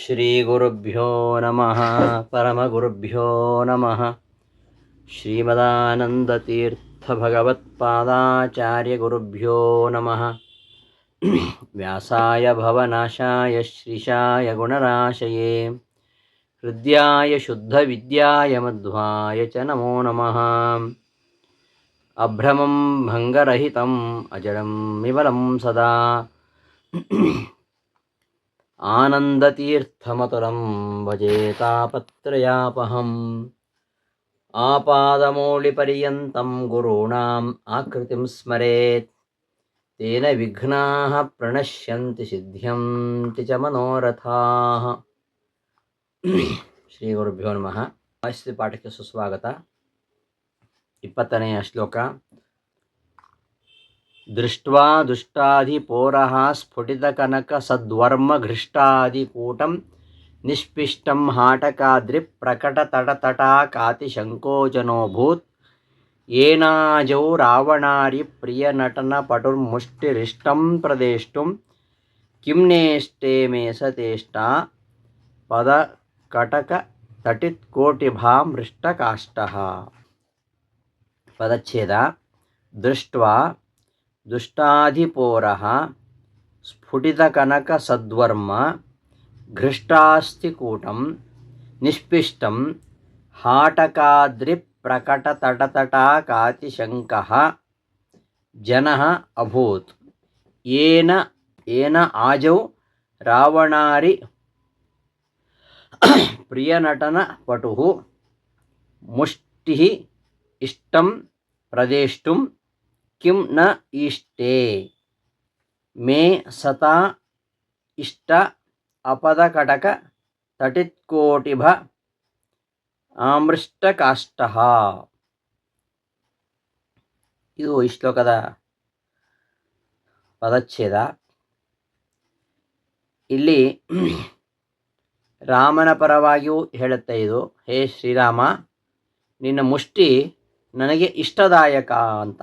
ಶ್ರೀಗುರುಭ್ಯೋ ನಮಃ ಪರಮಗುರುಭ್ಯೋ ನಮಃ. ಶ್ರೀಮದಾನಂದತೀರ್ಥಭಗವತ್ಪಾದಾಚಾರ್ಯಗುರುಭ್ಯೋ ನಮಃ. ವ್ಯಾಸಾಯ ಭವನಾಶಾಯ ಶ್ರೀಶಾಯ ಗುಣರಾಶಯೇ ಹೃದ್ಯಾಯ ಶುದ್ಧವಿದ್ಯಾಯ ಮಧ್ವಾಯ ಚ ನಮೋ ನಮಃ. ಅಭ್ರಮಂ ಭಂಗರಹಿತಂ ಅಜಡಂ ವಿಮಲಂ ಸದಾ ಆನಂದತೀರ್ಥಮತುಲಂ ಭಜೇತಾಪತ್ರಯಾಪಹಂ. ಆಪಾದಮೌಳಿಪರ್ಯಂతం ಗುರುಣಾಂ ಆಕೃತಿಂ ಸ್ಮರೇತ್ ತೇನ ವಿಘ್ನಾಃ ಪ್ರಣಶ್ಯಂತಿ ಸಿದ್ಧ್ಯಂತಿ ಚ ಮನೋರಥಾಃ. ಶ್ರೀ ಗುರುಭ್ಯೋ ನಮಃ. ಮೈತ್ರಿ ಪಾಠಕ್ಕೆ ಸುಸ್ವಾಗತ. 20ನೇ ಶ್ಲೋಕ. ದೃಷ್ಟ್ವಾ ದುಷ್ಟಾಧಿಪೋರಃ ಸ್ಫುಟಿತಕನಕ ಸದ್ವರ್ಮ ಘೃಷ್ಟಾದಿಕೂಟಂ ನಿಷ್ಪಿಷ್ಟಂ ಹಾಟಕಾದ್ರಿ ಪ್ರಕಟತಟತಟಾಕಾತಿಶಂಕೋಚನೋಭೂತ್ ಏನಾಜೌ ರಾವಣಾರಿ ಪ್ರಿಯನಟನ ಪಟುರ್ಮುಷ್ಟಿರಿಷ್ಟಂ ಪ್ರದೇಷ್ಟುಂ ಕಿಂ ನೇಷ್ಟೇ ಮೇ ಸತೇಷ್ಟಾ ಪದಕಟಕ ತಟಿತ್ಕೋಟಿಭಾಮೃಷ್ಟಕಾಷ್ಟಃ. ಪದಚ್ಛೇದ. ದೃಷ್ಟ್ವಾ ದುಷ್ಟಾಧಿಪೋರಃ ಸ್ಫುಟಿತಕನಕ ಸದ್ವರ್ಮ ಘೃಷ್ಟಾಸ್ತಿಕೂಟಂ ನಿಷ್ಪಿಷ್ಟಂ ಹಾಟಕಾದ್ರಿ ಪ್ರಕಟತಟತಟಾಕಾತಿಶಂಕಃ ಜನಃ ಅಭೂತ್ ಏನ ಆಜೌ ರಾವಣಾರಿ ಪ್ರಿಯನಟನ ಪಟುಃ ಮುಷ್ಟಿಃ ಇಷ್ಟಂ ಪ್ರದೇಷ್ಟುಂ ಕಿಂ ನ ಈಷ್ಟೇ ಮೇ ಸತಾ ಇಷ್ಟ ಅಪದಕಟಕ ತಟಿತ್ಕೋಟಿಭ ಆಮೃಷ್ಟಕಾಷ್ಟಃ. ಇದು ಈ ಶ್ಲೋಕದ ಪದಚ್ಛೇದ. ಇಲ್ಲಿ ರಾಮನ ಪರವಾಗಿಯೂ ಹೇಳುತ್ತೆ ಇದು. ಹೇ ಶ್ರೀರಾಮ, ನಿನ್ನ ಮುಷ್ಟಿ ನನಗೆ ಇಷ್ಟದಾಯಕ ಅಂತ.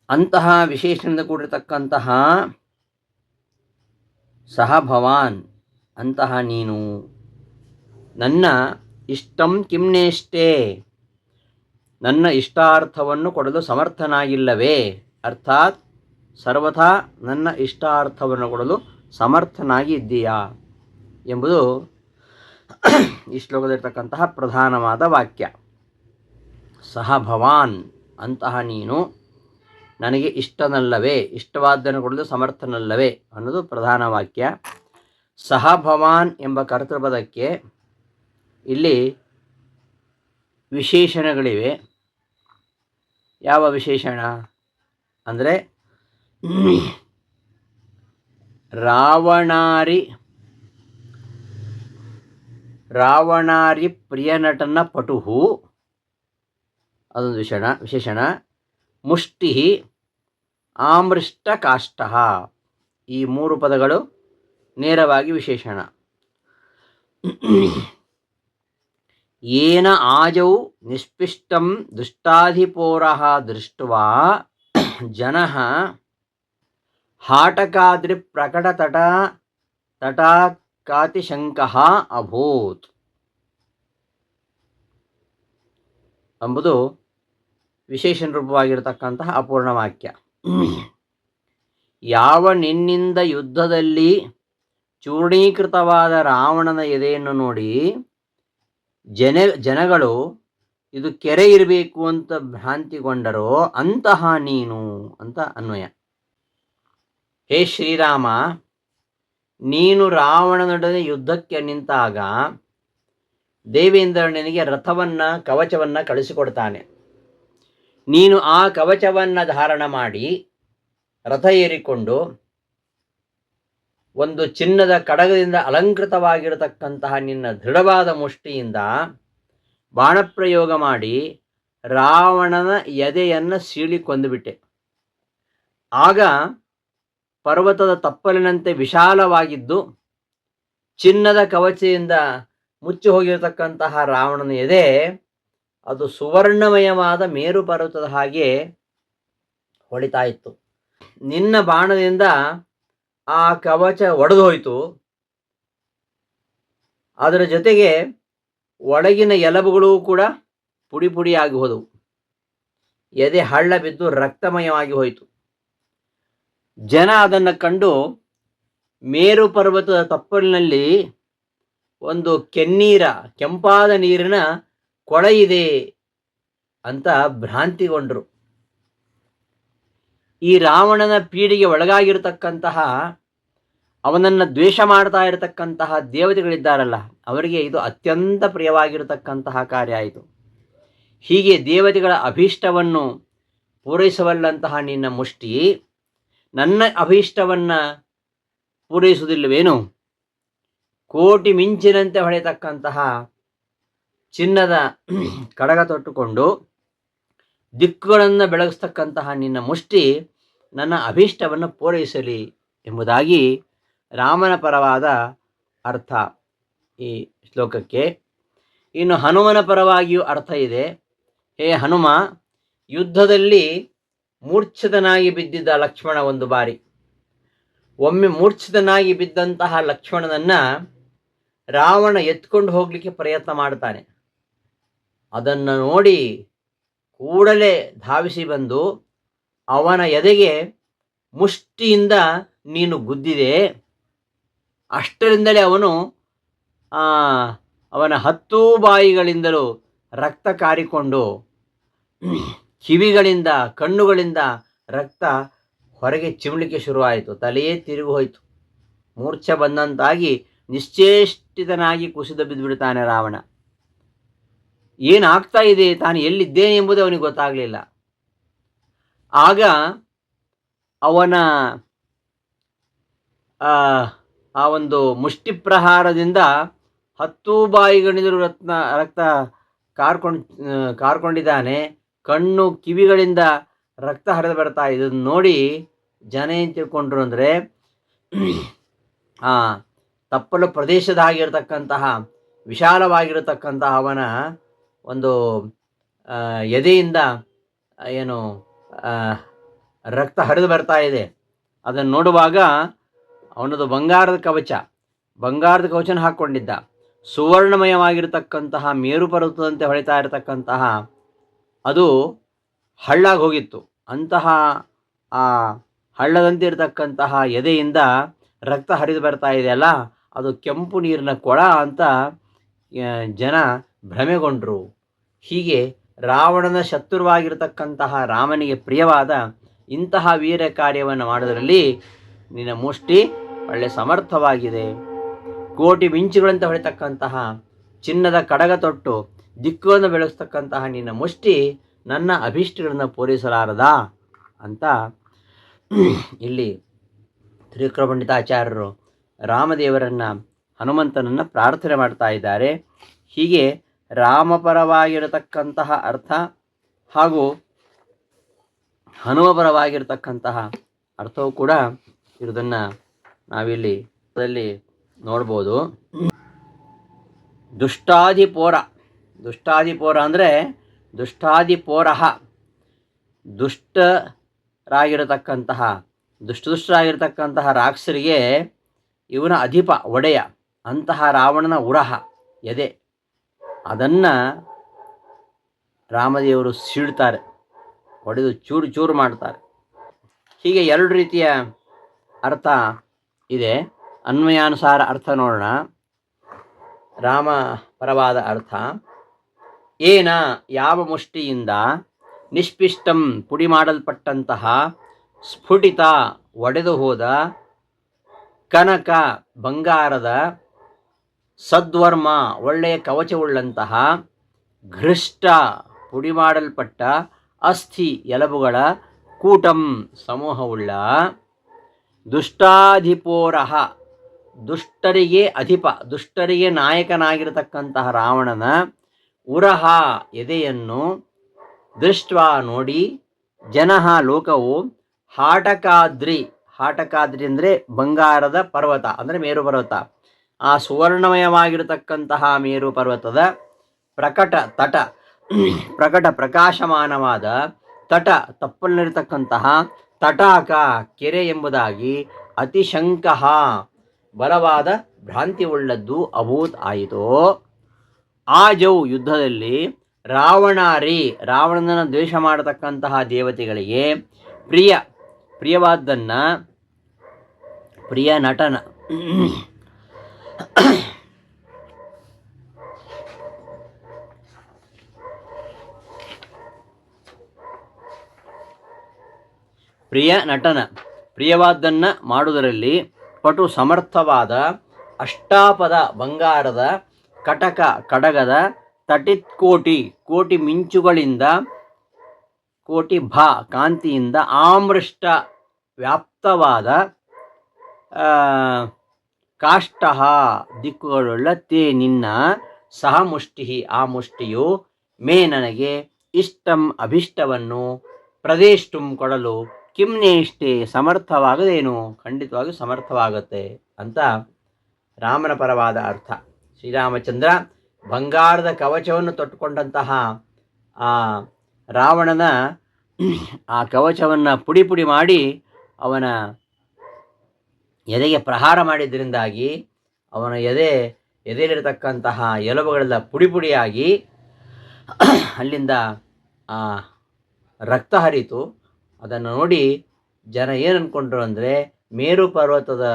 ಅಂತಹ ವಿಶೇಷಣದಿಂದ ಕೂಡಿರತಕ್ಕಂತಹ ಸಹ ಭವಾನ್, ಅಂತಹ ನೀನು ನನ್ನ ಇಷ್ಟಂ ಕಿಮ್ನೇಷ್ಟೇ, ನನ್ನ ಇಷ್ಟಾರ್ಥವನ್ನು ಕೊಡಲು ಸಮರ್ಥನಾಗಿಲ್ಲವೇ, ಅರ್ಥಾತ್ ಸರ್ವಥಾ ನನ್ನ ಇಷ್ಟಾರ್ಥವನ್ನು ಕೊಡಲು ಸಮರ್ಥನಾಗಿ ಇದ್ದೀಯಾ ಎಂಬುದು ಈ ಶ್ಲೋಕದಲ್ಲಿರ್ತಕ್ಕಂತಹ ಪ್ರಧಾನವಾದ ವಾಕ್ಯ. ಸಹ ಭವಾನ್, ಅಂತಹ ನೀನು ನನಗೆ ಇಷ್ಟನಲ್ಲವೇ, ಇಷ್ಟವಾದ್ದನ್ನು ಕೊಡಲು ಸಮರ್ಥನಲ್ಲವೇ ಅನ್ನೋದು ಪ್ರಧಾನ ವಾಕ್ಯ. ಸಹ ಭವಾನ್ ಎಂಬ ಕರ್ತೃಪದಕ್ಕೆ ಇಲ್ಲಿ ವಿಶೇಷಣಗಳಿವೆ. ಯಾವ ವಿಶೇಷಣ ಅಂದರೆ ರಾವಣಾರಿ ಪ್ರಿಯನಟನ ಪಟುಃ, ಅದೊಂದು ವಿಶೇಷಣ. ಮುಷ್ಟಿ ಆಮೃಷ್ಟಕಾಷ್ಟಃ, ಈ 3 ಪದಗಳು ನೇರವಾಗಿ ವಿಶೇಷಣ. ಏನ ಆಜೌ ನಿಷ್ಪಿಷ್ಟಂ ದುಷ್ಟಾಧಿಪೋರಃ ದೃಷ್ಟ್ವಾ ಜನಃ ಹಾಟಕಾದ್ರಿ ಪ್ರಕಟತಟಕಾತಿಶಂಕಃ ಅಭೂತ್ ಎಂಬುದು ವಿಶೇಷಣ ರೂಪವಾಗಿರತಕ್ಕಂತಹ ಅಪೂರ್ಣ ವಾಕ್ಯ. ಯಾವ ನಿನ್ನಿಂದ ಯುದ್ಧದಲ್ಲಿ ಚೂರ್ಣೀಕೃತವಾದ ರಾವಣನ ಎದೆಯನ್ನು ನೋಡಿ ಜನಗಳು ಇದು ಕೆರೆ ಇರಬೇಕು ಅಂತ ಭ್ರಾಂತಿಗೊಂಡರೋ ಅಂತಹ ನೀನು ಅಂತ ಅನ್ವಯ. ಹೇ ಶ್ರೀರಾಮ, ನೀನು ರಾವಣನೊಡನೆ ಯುದ್ಧಕ್ಕೆ ನಿಂತಾಗ ದೇವೇಂದ್ರನಿಗೆ ಕವಚವನ್ನು ಕಳಿಸಿಕೊಡ್ತಾನೆ. ನೀನು ಆ ಕವಚವನ್ನು ಧಾರಣ ಮಾಡಿ ರಥ ಏರಿಕೊಂಡು ಒಂದು ಚಿನ್ನದ ಕಡಗದಿಂದ ಅಲಂಕೃತವಾಗಿರತಕ್ಕಂತಹ ನಿನ್ನ ದೃಢವಾದ ಮುಷ್ಟಿಯಿಂದ ಬಾಣಪ್ರಯೋಗ ಮಾಡಿ ರಾವಣನ ಎದೆಯನ್ನು ಸೀಳಿಕೊಂದುಬಿಟ್ಟೆ. ಆಗ ಪರ್ವತದ ತಪ್ಪಲಿನಂತೆ ವಿಶಾಲವಾಗಿದ್ದು ಚಿನ್ನದ ಕವಚದಿಂದ ಮುಚ್ಚಿ ಹೋಗಿರತಕ್ಕಂತಹ ರಾವಣನ ಎದೆ ಅದು ಸುವರ್ಣಮಯವಾದ ಮೇರು ಪರ್ವತದ ಹಾಗೆ ಹೊಳಿತಾ ಇತ್ತು. ನಿನ್ನ ಬಾಣದಿಂದ ಆ ಕವಚ ಒಡೆದು ಹೋಯಿತು. ಅದರ ಜೊತೆಗೆ ಒಳಗಿನ ಎಲಬುಗಳು ಕೂಡ ಪುಡಿ ಪುಡಿಯಾಗಿ ಹೋದವು. ಎದೆ ಹಳ್ಳ ಬಿದ್ದು ರಕ್ತಮಯವಾಗಿ ಹೋಯಿತು. ಜನ ಅದನ್ನು ಕಂಡು ಮೇರು ಪರ್ವತದ ತಪ್ಪಲಿನಲ್ಲಿ ಒಂದು ಕೆಂಪಾದ ನೀರಿನ ಕೊಳ ಇದೆ ಅಂತ ಭ್ರಾಂತಿಗೊಂಡರು. ಈ ರಾವಣನ ಪೀಡಿಗೆ ಒಳಗಾಗಿರತಕ್ಕಂತಹ, ಅವನನ್ನು ದ್ವೇಷ ಮಾಡ್ತಾ ಇರತಕ್ಕಂತಹ ದೇವತೆಗಳಿದ್ದಾರಲ್ಲ, ಅವರಿಗೆ ಇದು ಅತ್ಯಂತ ಪ್ರಿಯವಾಗಿರತಕ್ಕಂತಹ ಕಾರ್ಯ ಆಯಿತು. ಹೀಗೆ ದೇವತೆಗಳ ಅಭೀಷ್ಟವನ್ನು ಪೂರೈಸಬಲ್ಲಂತಹ ನಿನ್ನ ಮುಷ್ಟಿ ನನ್ನ ಅಭೀಷ್ಟವನ್ನು ಪೂರೈಸುವುದಿಲ್ಲವೇನು? ಕೋಟಿ ಮಿಂಚಿನಂತೆ ಹೊಳೆತಕ್ಕಂತಹ ಚಿನ್ನದ ಕಡಗ ತೊಟ್ಟುಕೊಂಡು ದಿಕ್ಕುಗಳನ್ನು ಬೆಳಗಿಸ್ತಕ್ಕಂತಹ ನಿನ್ನ ಮುಷ್ಟಿ ನನ್ನ ಅಭೀಷ್ಟವನ್ನು ಪೂರೈಸಲಿ ಎಂಬುದಾಗಿ ರಾಮನ ಪರವಾದ ಅರ್ಥ ಈ ಶ್ಲೋಕಕ್ಕೆ. ಇನ್ನು ಹನುಮನ ಪರವಾಗಿಯೂ ಅರ್ಥ ಇದೆ. ಹೇ ಹನುಮ, ಯುದ್ಧದಲ್ಲಿ ಮೂರ್ಛಿತನಾಗಿ ಬಿದ್ದಿದ್ದ ಲಕ್ಷ್ಮಣ ಒಂದು ಬಾರಿ. ಒಮ್ಮೆ ಮೂರ್ಛಿತನಾಗಿ ಬಿದ್ದಂತಹ ಲಕ್ಷ್ಮಣನನ್ನು ರಾವಣ ಎತ್ಕೊಂಡು ಹೋಗಲಿಕ್ಕೆ ಪ್ರಯತ್ನ ಮಾಡ್ತಾನೆ. ಅದನ್ನು ನೋಡಿ ಕೂಡಲೇ ಧಾವಿಸಿ ಬಂದು ಅವನ ಎದೆಗೆ ಮುಷ್ಟಿಯಿಂದ ನೀನು ಗುದ್ದಿದೆ. ಅಷ್ಟರಿಂದಲೇ ಅವನ 10 ಬಾಯಿಗಳಿಂದಲೂ ರಕ್ತ ಕಾರಿಕೊಂಡು ಕಿವಿಗಳಿಂದ ಕಣ್ಣುಗಳಿಂದ ರಕ್ತ ಹೊರಗೆ ಚಿಮಳಿಕೆ ಶುರುವಾಯಿತು. ತಲೆಯೇ ತಿರುಗಿ ಹೋಯಿತು. ಮೂರ್ಛೆ ಬಂದಂತಾಗಿ ನಿಶ್ಚೇಷ್ಟಿತನಾಗಿ ಕುಸಿದು ಬಿದ್ದುಬಿಡ್ತಾನೆ ರಾವಣ. ಏನಾಗ್ತಾ ಇದೆ, ತಾನು ಎಲ್ಲಿದ್ದೇನೆ ಎಂಬುದು ಅವನಿಗೆ ಗೊತ್ತಾಗಲಿಲ್ಲ. ಆಗ ಅವನ ಆ ಒಂದು ಮುಷ್ಟಿ ಪ್ರಹಾರದಿಂದ 10 ಬಾಯಿಗಳಿಂದಲೂ ರಕ್ತ ಕಾರ್ಕೊಂಡಿದ್ದಾನೆ. ಕಣ್ಣು ಕಿವಿಗಳಿಂದ ರಕ್ತ ಹರಿದು ಬರ್ತಾ. ಇದನ್ನು ನೋಡಿ ಜನ ಏನು ತಿಳ್ಕೊಂಡ್ರು ಅಂದರೆ, ತಪ್ಪಲು ಪ್ರದೇಶದ ಆಗಿರತಕ್ಕಂತಹ ವಿಶಾಲವಾಗಿರತಕ್ಕಂತಹ ಅವನ ಒಂದು ಎದೆಯಿಂದ ರಕ್ತ ಹರಿದು ಬರ್ತಾ ಇದೆ. ಅದನ್ನು ನೋಡುವಾಗ ಅವನದು ಬಂಗಾರದ ಕವಚನ ಹಾಕ್ಕೊಂಡಿದ್ದ. ಸುವರ್ಣಮಯವಾಗಿರತಕ್ಕಂತಹ ಮೇರು ಪರ್ವತದಂತೆ ಹೊಳಿತಾ ಇರತಕ್ಕಂತಹ ಅದು ಹಳ್ಳಾಗಿ ಹೋಗಿತ್ತು. ಅಂತಹ ಆ ಹಳ್ಳದಂತೆ ಇರತಕ್ಕಂತಹ ಎದೆಯಿಂದ ರಕ್ತ ಹರಿದು ಬರ್ತಾ ಇದೆಯಲ್ಲ, ಅದು ಕೆಂಪು ನೀರಿನ ಕೊಳ ಅಂತ ಜನ ಭ್ರಮೆಗೊಂಡರು. ಹೀಗೆ ರಾವಣನ ಶತ್ರುವಾಗಿರತಕ್ಕಂತಹ ರಾಮನಿಗೆ ಪ್ರಿಯವಾದ ಇಂತಹ ವೀರ ಕಾರ್ಯವನ್ನು ಮಾಡೋದರಲ್ಲಿ ನಿನ್ನ ಮುಷ್ಟಿ ಒಳ್ಳೆ ಸಮರ್ಥವಾಗಿದೆ. ಕೋಟಿ ಮಿಂಚುಗಳಂತೆ ಹೊಳೆತಕ್ಕಂತಹ ಚಿನ್ನದ ಕಡಗ ತೊಟ್ಟು ದಿಕ್ಕನ್ನು ಬೆಳೆಸ್ತಕ್ಕಂತಹ ನಿನ್ನ ಮುಷ್ಟಿ ನನ್ನ ಅಭೀಷ್ಟಗಳನ್ನು ಪೂರೈಸಲಾರದಾ ಅಂತ ಇಲ್ಲಿ ತ್ರಿವಿಕ್ರಮ ಪಂಡಿತಾಚಾರ್ಯರು ರಾಮದೇವರನ್ನು, ಹನುಮಂತನನ್ನು ಪ್ರಾರ್ಥನೆ ಮಾಡ್ತಾ ಇದ್ದಾರೆ. ಹೀಗೆ ರಾಮಪರವಾಗಿರತಕ್ಕಂತಹ ಅರ್ಥ ಹಾಗೂ ಹನುಮಪರವಾಗಿರತಕ್ಕಂತಹ ಅರ್ಥವೂ ಕೂಡ ಇರೋದನ್ನು ನಾವಿಲ್ಲಿ ನೋಡ್ಬೋದು. ದುಷ್ಟಾಧಿಪೋರ ಅಂದರೆ ದುಷ್ಟಾಧಿಪೋರಃ, ದುಷ್ಟರಾಗಿರತಕ್ಕಂತಹ ರಾಕ್ಷಸರಿಗೆ ಇವನ ಅಧಿಪ, ಒಡೆಯ ಅಂತಹ ರಾವಣನ ಉರಹ ಎದೆ, ಅದನ್ನು ರಾಮದೇವರು ಸೀಳ್ತಾರೆ, ಹೊಡೆದು ಚೂರು ಚೂರು ಮಾಡ್ತಾರೆ. ಹೀಗೆ 2 ರೀತಿಯ ಅರ್ಥ ಇದೆ. ಅನ್ವಯಾನುಸಾರ ಅರ್ಥ ನೋಡೋಣ. ರಾಮ ಪರವಾದ ಅರ್ಥ: ಯಾವ ಮುಷ್ಟಿಯಿಂದ ನಿಷ್ಪಿಷ್ಟಂ ಪುಡಿ ಮಾಡಲ್ಪಟ್ಟಂತಹ, ಸ್ಫುಟಿತ ಒಡೆದು ಹೋದ, ಕನಕ ಬಂಗಾರದ, ಸದ್ವರ್ಮ ಒಳ್ಳೆಯ ಕವಚವುಳ್ಳಂತಹ, ಘೃಷ್ಟ ಪುಡಿ ಮಾಡಲ್ಪಟ್ಟ, ಅಸ್ಥಿ ಎಲಬುಗಳ, ಕೂಟಂ ಸಮೂಹವುಳ್ಳ, ದುಷ್ಟಾಧಿಪೋರಃ ದುಷ್ಟರಿಗೆ ಅಧಿಪ, ದುಷ್ಟರಿಗೆ ನಾಯಕನಾಗಿರತಕ್ಕಂತಹ ರಾವಣನ ಉರಹ ಎದೆಯನ್ನು ದೃಷ್ಟ್ವಾ ನೋಡಿ, ಜನಃ ಲೋಕವು ಹಾಟಕಾದ್ರಿ ಅಂದರೆ ಬಂಗಾರದ ಪರ್ವತ ಅಂದರೆ ಮೇರು ಪರ್ವತ, ಆ ಸುವರ್ಣಮಯವಾಗಿರತಕ್ಕಂತಹ ಮೇರು ಪರ್ವತದ ಪ್ರಕಟ ಪ್ರಕಾಶಮಾನವಾದ ತಟ, ತಪ್ಪಲಿನಿರತಕ್ಕಂತಹ ತಟಾಕ ಕೆರೆ ಎಂಬುದಾಗಿ ಅತಿಶಂಕಃ ಬಲವಾದ ಭ್ರಾಂತಿ ಉಳ್ಳದ್ದು ಅಭೂತ್ ಆಯಿತು. ಆಜೌ ಯುದ್ಧದಲ್ಲಿ ರಾವಣನ ದ್ವೇಷ ಮಾಡತಕ್ಕಂತಹ ದೇವತೆಗಳಿಗೆ ಪ್ರಿಯವಾದ್ದನ್ನು ಪ್ರಿಯ ನಟನ ಪ್ರಿಯವಾದ್ದನ್ನು ಮಾಡುವುದರಲ್ಲಿ ಪಟು ಸಮರ್ಥವಾದ ಅಷ್ಟಾಪದ ಬಂಗಾರದ ಕಟಕ ಕಡಗದ ಕೋಟಿ ಮಿಂಚುಗಳಿಂದ ಕೋಟಿ ಕಾಂತಿಯಿಂದ ಆಮೃಷ್ಟ ವ್ಯಾಪ್ತವಾದ ಕಾಷ್ಟ ದಿಕ್ಕುಗಳುಳ್ಳ ತೇ ನಿನ್ನ ಸಹ ಮುಷ್ಟಿ ಆ ಮುಷ್ಟಿಯು ಮೇ ನನಗೆ ಇಷ್ಟಂ ಅಭಿಷ್ಟವನ್ನು ಪ್ರದೇಷ್ಟುಂ ಕೊಡಲು ಕಿಮ್ನೇಷ್ಟೇ ಸಮರ್ಥವಾಗದೇನು, ಖಂಡಿತವಾಗಿ ಸಮರ್ಥವಾಗುತ್ತೆ ಅಂತ ರಾಮನ ಪರವಾದ ಅರ್ಥ. ಶ್ರೀರಾಮಚಂದ್ರ ಬಂಗಾರದ ಕವಚವನ್ನು ತೊಟ್ಟುಕೊಂಡಂತಹ ಆ ರಾವಣನ ಆ ಕವಚವನ್ನು ಪುಡಿ ಮಾಡಿ ಅವನ ಎದೆಗೆ ಪ್ರಹಾರ ಮಾಡಿದ್ದರಿಂದಾಗಿ ಅವನ ಎದೆಯಲ್ಲಿರತಕ್ಕಂತಹ ಎಲುಬುಗಳೆಲ್ಲ ಪುಡಿಯಾಗಿ ಅಲ್ಲಿಂದ ರಕ್ತ ಹರಿತು. ಅದನ್ನು ನೋಡಿ ಜನ ಏನು ಅಂದ್ಕೊಂಡ್ರು ಅಂದರೆ ಮೇರು ಪರ್ವತದ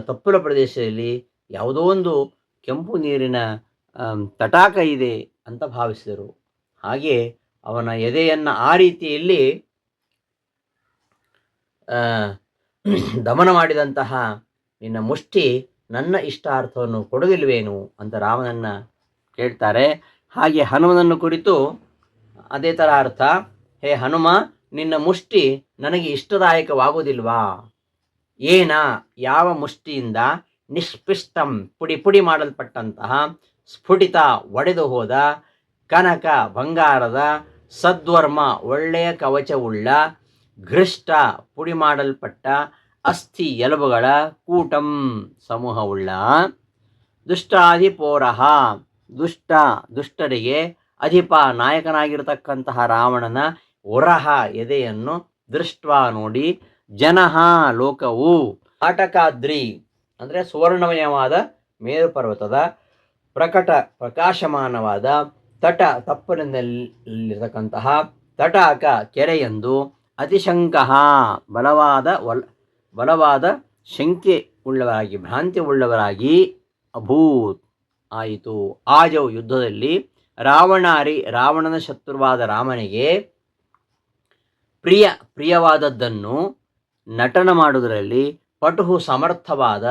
ತಪ್ಪಲ ಪ್ರದೇಶದಲ್ಲಿ ಯಾವುದೋ ಒಂದು ಕೆಂಪು ನೀರಿನ ತಟಾಕ ಇದೆ ಅಂತ ಭಾವಿಸಿದರು. ಹಾಗೆ ಅವನ ಎದೆಯನ್ನು ಆ ರೀತಿಯಲ್ಲಿ ದಮನ ಮಾಡಿದಂತಹ ನಿನ್ನ ಮುಷ್ಟಿ ನನ್ನ ಇಷ್ಟಾರ್ಥವನ್ನು ಕೊಡೋದಿಲ್ವೇನು ಅಂತ ರಾಮನನ್ನ ಕೇಳ್ತಾರೆ. ಹಾಗೆ ಹನುಮನನ್ನು ಕುರಿತು ಅದೇ ಥರ ಅರ್ಥ, ಹೇ ಹನುಮ, ನಿನ್ನ ಮುಷ್ಟಿ ನನಗೆ ಇಷ್ಟದಾಯಕವಾಗುವುದಿಲ್ವಾ? ಯಾವ ಮುಷ್ಟಿಯಿಂದ ನಿಷ್ಪಿಷ್ಟಂ ಪುಡಿ ಮಾಡಲ್ಪಟ್ಟಂತಹ ಸ್ಫುಟಿತ ಒಡೆದು ಹೋದ ಕನಕ ಬಂಗಾರದ ಸದ್ವರ್ಮ ಒಳ್ಳೆಯ ಕವಚವುಳ್ಳ ಘೃಷ್ಟ ಪುಡಿ ಮಾಡಲ್ಪಟ್ಟ ಅಸ್ಥಿ ಎಲುಬುಗಳ ಕೂಟಂ ಸಮೂಹವುಳ್ಳ ದುಷ್ಟಾಧಿಪೋರಹ ದುಷ್ಟರಿಗೆ ಅಧಿಪ ನಾಯಕನಾಗಿರತಕ್ಕಂತಹ ರಾವಣನ ಒರಹ ಎದೆಯನ್ನು ದೃಷ್ಟ ನೋಡಿ ಜನಃ ಲೋಕವು ಆಟಕಾದ್ರಿ ಅಂದರೆ ಸುವರ್ಣಮಯವಾದ ಮೇರು ಪರ್ವತದ ಪ್ರಕಾಶಮಾನವಾದ ತಪ್ಪಲಿನಲ್ಲಿರತಕ್ಕಂತಹ ತಟಾಕ ಕೆರೆಯೆಂದು ಅತಿಶಂಕಃ ಬಲವಾದ ಶಂಕೆ ಉಳ್ಳವರಾಗಿ ಭ್ರಾಂತಿ ಉಳ್ಳವರಾಗಿ ಅಭೂತ್ ಆಯಿತು. ಆಜೌ ಯುದ್ಧದಲ್ಲಿ ರಾವಣನ ಶತ್ರುವಾದ ರಾಮನಿಗೆ ಪ್ರಿಯವಾದದ್ದನ್ನು ನಟನ ಮಾಡುವುದರಲ್ಲಿ ಪಟು ಸಮರ್ಥವಾದ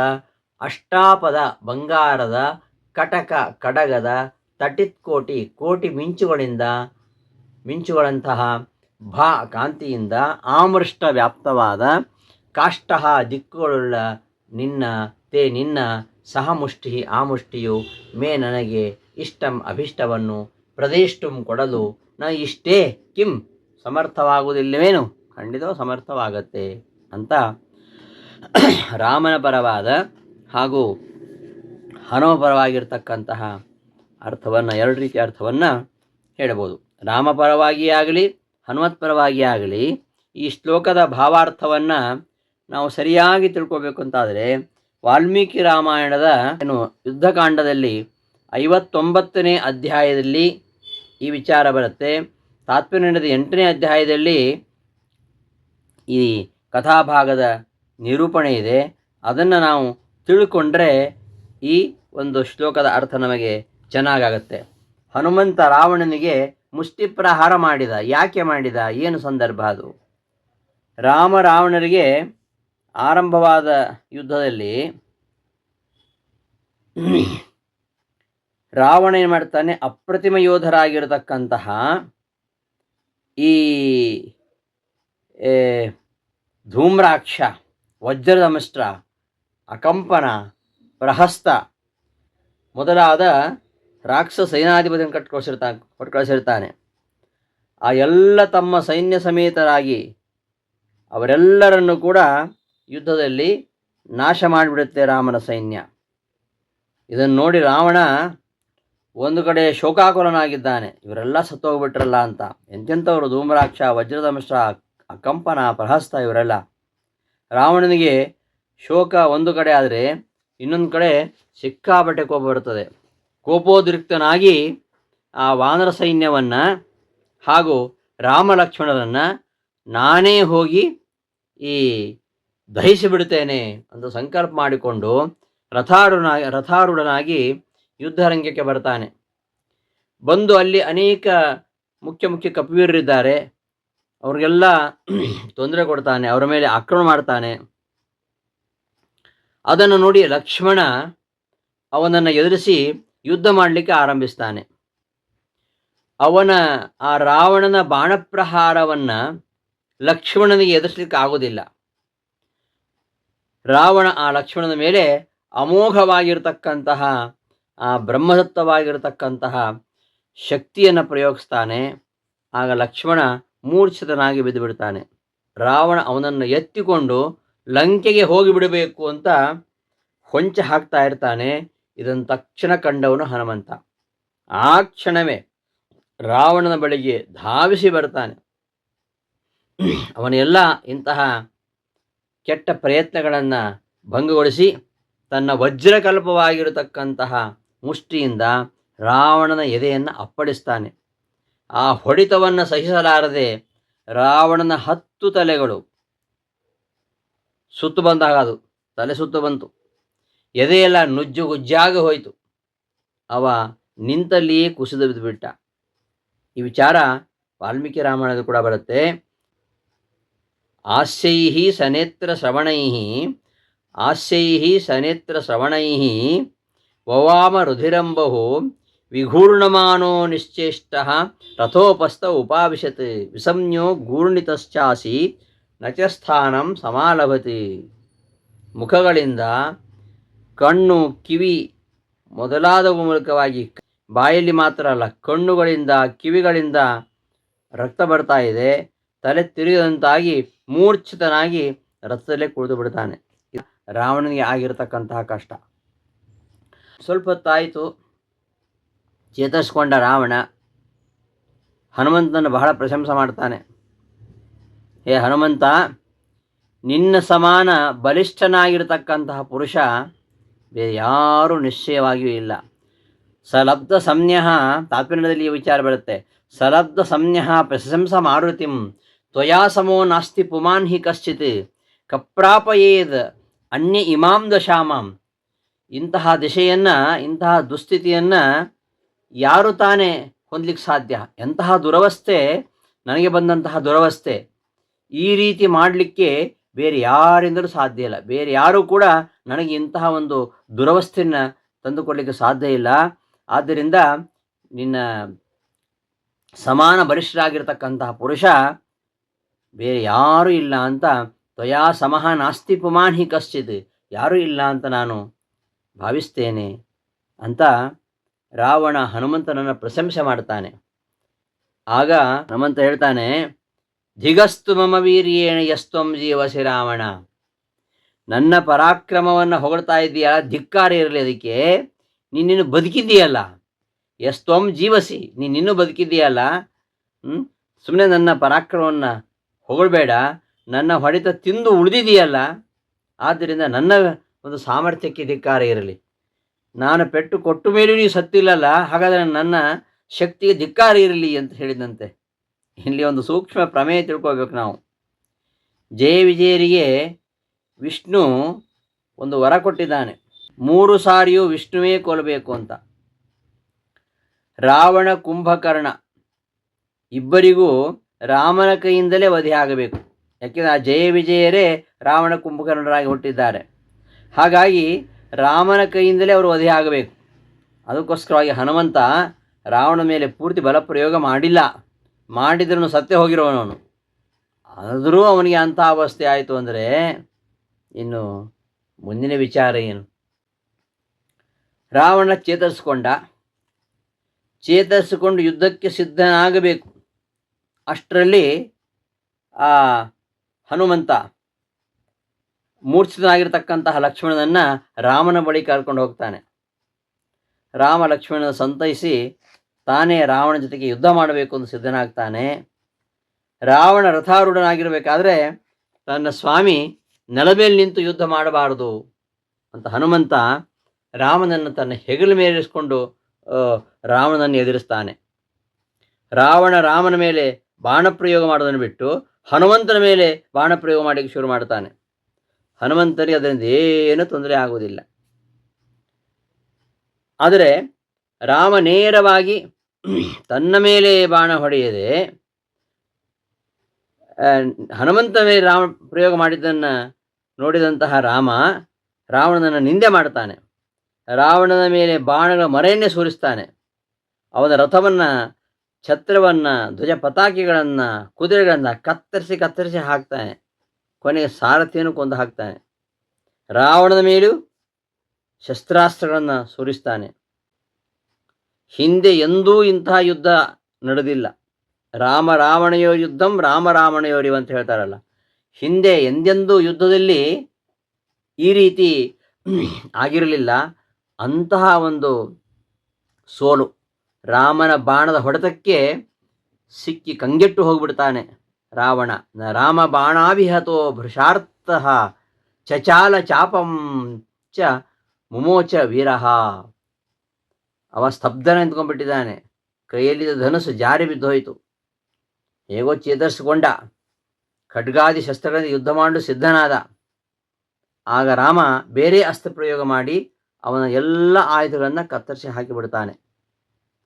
ಅಷ್ಟಾಪದ ಬಂಗಾರದ ಕಟಕ ಕಡಗದ ಕೋಟಿ ಮಿಂಚುಗಳಂತಹ ಕಾಂತಿಯಿಂದ ಆಮೃಷ್ಟ ವ್ಯಾಪ್ತವಾದ ಕಾಷ್ಟ ದಿಕ್ಕುಗಳುಳ್ಳ ನಿನ್ನ ಸಹ ಮುಷ್ಟಿ ಆ ಮುಷ್ಟಿಯು ಮೇ ನನಗೆ ಇಷ್ಟಂ ಅಭಿಷ್ಟವನ್ನು ಪ್ರದೇಷ್ಟುಂ ಕೊಡಲು ಇಷ್ಟೇ ಕಿಂ ಸಮರ್ಥವಾಗುವುದಿಲ್ಲವೇನು, ಖಂಡಿತ ಸಮರ್ಥವಾಗತ್ತೆ ಅಂತ ರಾಮನ ಪರವಾದ ಹಾಗೂ ಹನುಮ ಪರವಾಗಿರ್ತಕ್ಕಂತಹ ಅರ್ಥವನ್ನು, ಎರಡು ರೀತಿಯ ಅರ್ಥವನ್ನು ಹೇಳಬಹುದು. ರಾಮ ಪರವಾಗಿ ಆಗಲಿ ಹನುಮತ್ ಪರವಾಗಿ ಆಗಲಿ ಈ ಶ್ಲೋಕದ ಭಾವಾರ್ಥವನ್ನು ನಾವು ಸರಿಯಾಗಿ ತಿಳ್ಕೊಬೇಕು ಅಂತಾದರೆ ವಾಲ್ಮೀಕಿ ರಾಮಾಯಣದ ಯುದ್ಧಕಾಂಡದಲ್ಲಿ 59ನೇ ಅಧ್ಯಾಯದಲ್ಲಿ ಈ ವಿಚಾರ ಬರುತ್ತೆ. ತಾತ್ಪರ್ಯದ 8ನೇ ಅಧ್ಯಾಯದಲ್ಲಿ ಈ ಕಥಾಭಾಗದ ನಿರೂಪಣೆ ಇದೆ. ಅದನ್ನು ನಾವು ತಿಳ್ಕೊಂಡ್ರೆ ಈ ಒಂದು ಶ್ಲೋಕದ ಅರ್ಥ ನಮಗೆ ಚೆನ್ನಾಗಾಗತ್ತೆ. ಹನುಮಂತ ರಾವಣನಿಗೆ ಮುಷ್ಟಿ ಪ್ರಹಾರ ಮಾಡಿದ, ಯಾಕೆ ಮಾಡಿದ, ಏನು ಸಂದರ್ಭ ಅದು? ರಾವಣರಿಗೆ ಆರಂಭವಾದ ಯುದ್ಧದಲ್ಲಿ ರಾವಣ ಏನು ಮಾಡ್ತಾನೆ, ಅಪ್ರತಿಮ ಯೋಧರಾಗಿರತಕ್ಕಂತಹ ಈ ಧೂಮ್ರಾಕ್ಷ, ವಜ್ರದಮಸ್ತ್ರ, ಅಕಂಪನ, ಪ್ರಹಸ್ತ ಮೊದಲಾದ ರಾಕ್ಷಸ ಸೇನಾಧಿಪತಿಯನ್ನು ಕೊಟ್ಟು ಆ ಎಲ್ಲ ತಮ್ಮ ಸೈನ್ಯ ಸಮೇತರಾಗಿ ಅವರೆಲ್ಲರನ್ನು ಕೂಡ ಯುದ್ಧದಲ್ಲಿ ನಾಶ ಮಾಡಿಬಿಡುತ್ತೆ ರಾಮನ ಸೈನ್ಯ. ಇದನ್ನು ನೋಡಿ ರಾವಣ ಒಂದು ಕಡೆ ಶೋಕಾಕುಲನಾಗಿದ್ದಾನೆ, ಇವರೆಲ್ಲ ಸತ್ತೋಗ್ಬಿಟ್ರಲ್ಲ ಅಂತ. ಎಂತೆಂಥವರು, ಧೂಮ್ರಾಕ್ಷ, ವಜ್ರದಮಸ್ತ್ರ, ಅಕಂಪನ, ಪ್ರಹಸ್ತ, ಇವರೆಲ್ಲ. ರಾವಣನಿಗೆ ಶೋಕ ಒಂದು ಕಡೆ ಆದರೆ ಇನ್ನೊಂದು ಕಡೆ ಸಿಕ್ಕಾಪಟ್ಟೆ ಕೋಪ ಬರುತ್ತದೆ. ಕೋಪೋದ್ರಿಕ್ತನಾಗಿ ಆ ವಾನರ ಸೈನ್ಯವನ್ನು ಹಾಗೂ ರಾಮ ಲಕ್ಷ್ಮಣರನ್ನು ನಾನೇ ಹೋಗಿ ಈ ದಹಿಸಿಬಿಡುತ್ತೇನೆ ಅಂತ ಸಂಕಲ್ಪ ಮಾಡಿಕೊಂಡು ರಥಾರೂಢನಾಗಿ ಯುದ್ಧರಂಗಕ್ಕೆ ಬರ್ತಾನೆ. ಬಂದು ಅಲ್ಲಿ ಅನೇಕ ಮುಖ್ಯ ಕಪಿವೀರರಿದ್ದಾರೆ, ಅವ್ರಿಗೆಲ್ಲ ತೊಂದರೆ ಕೊಡ್ತಾನೆ, ಅವರ ಮೇಲೆ ಆಕ್ರಮಣ ಮಾಡ್ತಾನೆ. ಅದನ್ನು ನೋಡಿ ಲಕ್ಷ್ಮಣ ಅವನನ್ನು ಎದುರಿಸಿ ಯುದ್ಧ ಮಾಡಲಿಕ್ಕೆ ಆರಂಭಿಸ್ತಾನೆ. ಅವನ ಆ ರಾವಣನ ಬಾಣಪ್ರಹಾರವನ್ನು ಲಕ್ಷ್ಮಣನಿಗೆ ಎದುರಿಸಲಿಕ್ಕೆ ಆಗೋದಿಲ್ಲ. ರಾವಣ ಆ ಲಕ್ಷ್ಮಣನ ಮೇಲೆ ಅಮೋಘವಾಗಿರತಕ್ಕಂತಹ ಆ ಬ್ರಹ್ಮದತ್ತವಾಗಿರತಕ್ಕಂತಹ ಶಕ್ತಿಯನ್ನು ಪ್ರಯೋಗಿಸ್ತಾನೆ. ಆಗ ಲಕ್ಷ್ಮಣ ಮೂರ್ಛಿತನಾಗಿ ಬಿದ್ದು ಬಿಡ್ತಾನೆ. ರಾವಣ ಅವನನ್ನು ಎತ್ತಿಕೊಂಡು ಲಂಕೆಗೆ ಹೋಗಿಬಿಡಬೇಕು ಅಂತ ಹೊಂಚ ಹಾಕ್ತಾ ಇರ್ತಾನೆ. ಇದನ್ನು ತಕ್ಷಣ ಕಂಡವನು ಹನುಮಂತ. ಆ ಕ್ಷಣವೇ ರಾವಣನ ಬಳಿಗೆ ಧಾವಿಸಿ ಬರ್ತಾನೆ. ಅವನೆಲ್ಲ ಇಂತಹ ಕೆಟ್ಟ ಪ್ರಯತ್ನಗಳನ್ನು ಭಂಗಗೊಳಿಸಿ ತನ್ನ ವಜ್ರಕಲ್ಪವಾಗಿರತಕ್ಕಂತಹ ಮುಷ್ಟಿಯಿಂದ ರಾವಣನ ಎದೆಯನ್ನು ಅಪ್ಪಳಿಸ್ತಾನೆ. ಆ ಹೊಡಿತವನ್ನು ಸಹಿಸಲಾರದೆ ರಾವಣನ 10 ತಲೆಗಳು ಸುತ್ತು ಬಂದಾಗ ಅದು ತಲೆ ಸುತ್ತು ಬಂತು. ಎದೆಯೆಲ್ಲ ನುಜ್ಜುಗುಜ್ಜಾಗಿ ಹೋಯಿತು. ಅವ ನಿಂತಲ್ಲಿಯೇ ಕುಸಿದು ಬಿದ್ದುಬಿಟ್ಟ. ಈ ವಿಚಾರ ವಾಲ್ಮೀಕಿ ರಾಮಾಯಣದ ಕೂಡ ಬರುತ್ತೆ. ಆಸ್ಯೈಹಿ ಸನೇತ್ರ ಶ್ರವಣೈಃ ವವಾಮ ರುಧಿರಂಬಹು ವಿಘೂರ್ಣಮಾನೋ ನಿಶ್ಚೇಷ್ಟಃ ರಥೋಪಸ್ಥ ಉಪಾವಿಶತ್ ವಿಸಂಜ್ಞೋ ಗೂರ್ಣಿತಶ್ಚಾಸಿ ನಚಸ್ಥಾನಂ ಸಮಾಲಭತಿ. ಮುಖಗಳಿಂದ, ಕಣ್ಣು, ಕಿವಿ ಮೊದಲಾದವು ಮೂಲಕವಾಗಿ, ಬಾಯಲ್ಲಿ ಮಾತ್ರ ಅಲ್ಲ, ಕಣ್ಣುಗಳಿಂದ ಕಿವಿಗಳಿಂದ ರಕ್ತ ಬರ್ತಾ ಇದೆ. ತಲೆ ತಿರುಗಿದಂತಾಗಿ ಮೂರ್ಛಿತನಾಗಿ ರಥದಲ್ಲೇ ಕುಳಿತು ಬಿಡ್ತಾನೆ. ರಾವಣನಿಗೆ ಆಗಿರತಕ್ಕಂತಹ ಕಷ್ಟ. ಸ್ವಲ್ಪ ಹೊತ್ತಾಯಿತು, ಚೇತರಿಸ್ಕೊಂಡ ರಾವಣ ಹನುಮಂತನನ್ನು ಬಹಳ ಪ್ರಶಂಸೆ ಮಾಡ್ತಾನೆ. ಹೇ ಹನುಮಂತ, ನಿನ್ನ ಸಮಾನ ಬಲಿಷ್ಠನಾಗಿರತಕ್ಕಂತಹ ಪುರುಷ ಬೇರೆ ಯಾರೂ ನಿಶ್ಚಯವಾಗಿಯೂ ಇಲ್ಲ. ಸಲಬ್ಧ ಸಂಜ್ಞಃ, ತಾತ್ಪರ್ಯದಲ್ಲಿ ಈ ವಿಚಾರ ಬರುತ್ತೆ. ಸಲಬ್ಧ ಸಂಜ್ಞಃ ಪ್ರಶಂಸ ಮಾರುತಿಂ ತ್ವಯಾ ಸಮೋ ನಾಸ್ತಿ ಪುಮಾನ್ ಹಿ ಕಶ್ಚಿತ್ ಕಪ್ರಾಪಯೇದ್ ಅನ್ಯ ಇಮಾಂ ದಶಾಮಾಂ. ಇಂತಹ ದಿಶೆಯನ್ನು, ಇಂತಹ ದುಸ್ಥಿತಿಯನ್ನು ಯಾರು ತಾನೇ ಹೊಂದಲಿಕ್ಕೆ ಸಾಧ್ಯ? ಎಂತಹ ದುರವಸ್ಥೆ ನನಗೆ ಬಂದಂತಹ ದುರವಸ್ಥೆ. ಈ ರೀತಿ ಮಾಡಲಿಕ್ಕೆ ಬೇರೆ ಯಾರಿಂದಲೂ ಸಾಧ್ಯ ಇಲ್ಲ. ಬೇರೆ ಯಾರೂ ಕೂಡ ನನಗೆ ಇಂತಹ ಒಂದು ದುರವಸ್ಥೆಯನ್ನು ತಂದುಕೊಡಲಿಕ್ಕೆ ಸಾಧ್ಯ ಇಲ್ಲ. ಆದ್ದರಿಂದ ನಿನ್ನ ಸಮಾನ ಬಲಿಷ್ಠರಾಗಿರ್ತಕ್ಕಂತಹ ಪುರುಷ ಬೇರೆ ಯಾರೂ ಇಲ್ಲ ಅಂತ, ತ್ವಯಾ ಸಮಃ ನಾಸ್ತಿ ಪುಮಾನ್ ಹಿ ಕಶ್ಚಿತ್, ಯಾರೂ ಇಲ್ಲ ಅಂತ ನಾನು ಭಾವಿಸ್ತೇನೆ ಅಂತ ರಾವಣ ಹನುಮಂತನನ್ನು ಪ್ರಶಂಸೆ ಮಾಡ್ತಾನೆ. ಆಗ ಹನುಮಂತ ಹೇಳ್ತಾನೆ, ಧಿಗಸ್ತು ಮಮ ವೀರ್ಯೇಣ ಯಸ್ತ್ವಂ ಜೀವಸಿ ರಾವಣ. ನನ್ನ ಪರಾಕ್ರಮವನ್ನು ಹೊಗಳ್ತಾ ಇದೆಯಲ್ಲ, ಧಿಕ್ಕಾರ ಇರಲಿ ಅದಕ್ಕೆ. ನೀನಿನ್ನು ಬದುಕಿದ್ದೀಯಲ್ಲ, ಯಸ್ತ್ವಂ ಜೀವಸಿ, ನೀನಿನ್ನೂ ಬದುಕಿದ್ದೀಯಲ್ಲ. ಸುಮ್ಮನೆ ನನ್ನ ಪರಾಕ್ರಮವನ್ನು ಹೊಗಳ್ಬೇಡ, ನನ್ನ ಹೊಡೆತ ತಿಂದು ಉಳಿದಿದೆಯಲ್ಲ. ಆದ್ದರಿಂದ ನನ್ನ ಒಂದು ಸಾಮರ್ಥ್ಯಕ್ಕೆ ಧಿಕ್ಕಾರ ಇರಲಿ. ನಾನು ಪೆಟ್ಟು ಕೊಟ್ಟ ಮೇಲೂ ನೀವು ಸತ್ತಿಲ್ಲಲ್ಲ, ಹಾಗಾದರೆ ನನ್ನ ಶಕ್ತಿಗೆ ಧಿಕ್ಕಾರ ಇರಲಿ ಅಂತ ಹೇಳಿದಂತೆ. ಇಲ್ಲಿ ಒಂದು ಸೂಕ್ಷ್ಮ ಪ್ರಮೇಯ ತಿಳ್ಕೊಳ್ಬೇಕು ನಾವು. ಜಯ ವಿಜಯರಿಗೆ ವಿಷ್ಣು ಒಂದು ವರ ಕೊಟ್ಟಿದ್ದಾನೆ. 3 ಸಾರಿಯೂ ವಿಷ್ಣುವೇ ಕೊಲ್ಲಬೇಕು ಅಂತ. ರಾವಣ, ಕುಂಭಕರ್ಣ ಇಬ್ಬರಿಗೂ ರಾಮನ ಕೈಯಿಂದಲೇ ವಧೆ ಆಗಬೇಕು. ಯಾಕೆಂದರೆ ಆ ಜಯ ವಿಜಯರೇ ರಾವಣ ಕುಂಭಕರ್ಣರಾಗಿ ಹುಟ್ಟಿದ್ದಾರೆ. ಹಾಗಾಗಿ ರಾಮನ ಕೈಯಿಂದಲೇ ಅವರು ವಧೆ ಆಗಬೇಕು. ಅದಕ್ಕೋಸ್ಕರವಾಗಿ ಹನುಮಂತ ರಾವಣ ಮೇಲೆ ಪೂರ್ತಿ ಬಲ ಪ್ರಯೋಗ ಮಾಡಿಲ್ಲ. ಮಾಡಿದ್ರೂ ಸತ್ಯ ಹೋಗಿರೋನವನು. ಆದರೂ ಅವನಿಗೆ ಅಂಥ ಅವಸ್ಥೆ ಆಯಿತು ಅಂದರೆ ಇನ್ನು ಮುಂದಿನ ವಿಚಾರ ಏನು? ರಾವಣ ಚೇತರಿಸಿಕೊಂಡು ಯುದ್ಧಕ್ಕೆ ಸಿದ್ಧನಾಗಬೇಕು. ಅಷ್ಟರಲ್ಲಿ ಆ ಹನುಮಂತ ಮೂರ್ಛಿತನಾಗಿರ್ತಕ್ಕಂತಹ ಲಕ್ಷ್ಮಣನನ್ನು ರಾಮನ ಬಳಿ ಕರ್ಕೊಂಡು ಹೋಗ್ತಾನೆ. ರಾಮ ಲಕ್ಷ್ಮಣನ ಸಂತೈಸಿ ತಾನೇ ರಾವಣ ಜೊತೆಗೆ ಯುದ್ಧ ಮಾಡಬೇಕು ಅಂತ ಸಿದ್ಧನಾಗ್ತಾನೆ. ರಾವಣ ರಥಾರೂಢನಾಗಿರಬೇಕಾದ್ರೆ ತನ್ನ ಸ್ವಾಮಿ ನೆಲ ಮೇಲೆ ನಿಂತು ಯುದ್ಧ ಮಾಡಬಾರದು ಅಂತ ಹನುಮಂತ ರಾಮನನ್ನು ತನ್ನ ಹೆಗಲ ಮೇಲಿರಿಸಿಕೊಂಡು ರಾವಣನನ್ನು ಎದುರಿಸ್ತಾನೆ. ರಾಮನ ಮೇಲೆ ಬಾಣಪ್ರಯೋಗ ಮಾಡೋದನ್ನು ಬಿಟ್ಟು ಹನುಮಂತನ ಮೇಲೆ ಬಾಣಪ್ರಯೋಗ ಮಾಡಲಿಕ್ಕೆ ಶುರು ಮಾಡ್ತಾನೆ. ಹನುಮಂತನಿಗೆ ಅದರಿಂದ ಏನೂ ತೊಂದರೆ ಆಗುವುದಿಲ್ಲ. ಆದರೆ ರಾಮ ನೇರವಾಗಿ ತನ್ನ ಮೇಲೆ ಬಾಣ ಹೊಡೆಯದೆ ಹನುಮಂತ ಮೇಲೆ ರಾಮ ಪ್ರಯೋಗ ಮಾಡಿದ್ದನ್ನು ನೋಡಿದಂತಹ ರಾವಣನನ್ನು ನಿಂದೆ ಮಾಡ್ತಾನೆ. ರಾವಣನ ಮೇಲೆ ಬಾಣಗಳ ಮರೆಯನ್ನೇ ಸುರಿಸ್ತಾನೆ. ಅವನ ರಥವನ್ನು, ಛತ್ರವನ್ನು, ಧ್ವಜ ಪತಾಕೆಗಳನ್ನು, ಕುದುರೆಗಳನ್ನು ಕತ್ತರಿಸಿ ಹಾಕ್ತಾನೆ. ಕೊನೆಗೆ ಸಾರಥಿಯನ್ನು ಕೊಂದು ಹಾಕ್ತಾನೆ. ರಾವಣನ ಮೇಲೂ ಶಸ್ತ್ರಾಸ್ತ್ರಗಳನ್ನು ಸುರಿಸ್ತಾನೆ. ಹಿಂದೆ ಎಂದೂ ಇಂತಹ ಯುದ್ಧ ನಡೆದಿಲ್ಲ. ರಾವಣಯೋ ಯುದ್ಧಂ ರಾಮಯೋರಿವ ಅಂತ ಹೇಳ್ತಾರಲ್ಲ, ಹಿಂದೆ ಎಂದೆಂದೂ ಯುದ್ಧದಲ್ಲಿ ಈ ರೀತಿ ಆಗಿರಲಿಲ್ಲ. ಅಂತಹ ಒಂದು ಸೋಲು, ರಾಮನ ಬಾಣದ ಹೊಡೆತಕ್ಕೆ ಸಿಕ್ಕಿ ಕಂಗೆಟ್ಟು ಹೋಗ್ಬಿಡ್ತಾನೆ ರಾವಣ. ರಾಮ ಬಾಣಾಭಿಹತೋ ಭೃಷಾರ್ಥ ಚಚಾಲ ಚಾಪಂ ಚ ಮುಮೋಚ ವೀರಃ. ಅವ ಸ್ತಬ್ಧನ ನಿಂತ್ಕೊಂಡ್ಬಿಟ್ಟಿದ್ದಾನೆ. ಕೈಯಲ್ಲಿದ್ದ ಧನುಸ್ಸು ಜಾರಿ ಬಿದ್ದೋಯ್ತು. ಹೇಗೋ ಚೇತರಿಸಿಕೊಂಡ, ಖಡ್ಗಾದಿ ಶಸ್ತ್ರಗಳಿಂದ ಯುದ್ಧ ಮಾಡಲು ಸಿದ್ಧನಾದ. ಆಗ ರಾಮ ಬೇರೆ ಅಸ್ತ್ರ ಪ್ರಯೋಗ ಮಾಡಿ ಅವನ ಎಲ್ಲ ಆಯುಧಗಳನ್ನು ಕತ್ತರಿಸಿ ಹಾಕಿಬಿಡ್ತಾನೆ.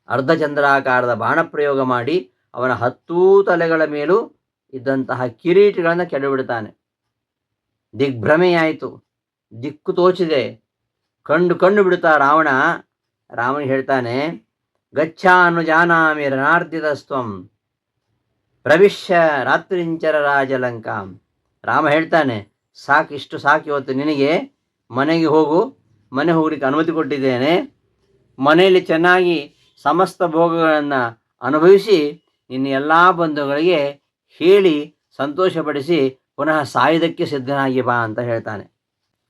ಅರ್ಧಚಂದ್ರಾಕಾರದ ಬಾಣ ಪ್ರಯೋಗ ಮಾಡಿ ಅವನ 10 ತಲೆಗಳ ಮೇಲೂ ಇದ್ದಂತಹ ಕಿರೀಟಗಳನ್ನು ಕೆಡಬಿಡ್ತಾನೆ. ದಿಗ್ಭ್ರಮೆಯಾಯಿತು, ದಿಕ್ಕು ತೋಚಿದೆ, ಕಣ್ಣು ಬಿಡುತ್ತಾ ರಾಮನಿಗೆ ಹೇಳ್ತಾನೆ, ಗಚ್ಚಾನು ಜಾನಾಮಿ ರಣಾರ್ಧಿತಸ್ತ್ವಂ ಪ್ರವಿಶ್ಯ ರಾತ್ರಿಂಚರ ರಾಜಲಂಕಾಂ. ರಾಮ ಹೇಳ್ತಾನೆ, ಇಷ್ಟು ಸಾಕು, ಇವತ್ತು ನಿನಗೆ ಮನೆಗೆ ಹೋಗು, ಮನೆ ಹೋಗ್ಲಿಕ್ಕೆ ಅನುಮತಿ ಕೊಟ್ಟಿದ್ದೇನೆ. ಮನೆಯಲ್ಲಿ ಚೆನ್ನಾಗಿ ಸಮಸ್ತ ಭೋಗಗಳನ್ನು ಅನುಭವಿಸಿ ನಿನ್ನ ಎಲ್ಲ ಬಂಧುಗಳಿಗೆ ಹೇಳಿ ಸಂತೋಷಪಡಿಸಿ ಪುನಃ ಸಾಯುವುದಕ್ಕೆ ಸಿದ್ಧನಾಗಿ ಬಾ ಅಂತ ಹೇಳ್ತಾನೆ.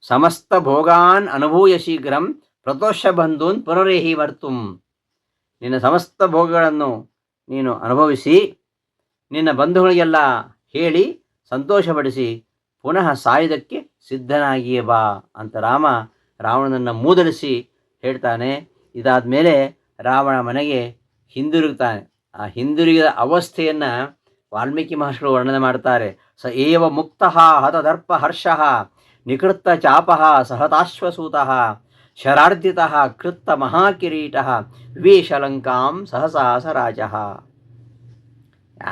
ಸಮಸ್ತ ಭೋಗಾನ್ ಅನುಭೂಯ ಶೀಘ್ರಂ ಪ್ರತೋಷ ಬಂಧೂನ್ ಪುನರೇಹಿ ವರ್ತುಂ. ನಿನ್ನ ಸಮಸ್ತ ಭೋಗಗಳನ್ನು ನೀನು ಅನುಭವಿಸಿ ನಿನ್ನ ಬಂಧುಗಳಿಗೆಲ್ಲ ಹೇಳಿ ಸಂತೋಷಪಡಿಸಿ ಪುನಃ ಸಾಯುವುದಕ್ಕೆ ಸಿದ್ಧನಾಗಿಯೇ ಬಾ ಅಂತ ರಾವಣನನ್ನು ಮೂದಲಿಸಿ ಹೇಳ್ತಾನೆ. ಇದಾದ ಮೇಲೆ ರಾವಣ ಮನೆಗೆ ಹಿಂದಿರುಗ್ತಾನೆ. ಆ ಹಿಂದಿರುಗಿದ ಅವಸ್ಥೆಯನ್ನು ವಾಲ್ಮೀಕಿ ಮಹರ್ಷಿಗಳು ವರ್ಣನೆ ಮಾಡ್ತಾರೆ. ಸ ಏವ ಮುಕ್ತಃ ಹತದರ್ಪ ಹರ್ಷಃ ನಿಕೃತ್ತ ಚಾಪಃ ಸಹತಾಶ್ವಸೂತಃ ಶರಾರ್ಧಿತಃ ಕೃತ್ತ ಮಹಾಕಿರೀಟಃ ವಿವೇಶಲಂಕಾಂ ಸಹಸಾಸ ರಾಜಃ.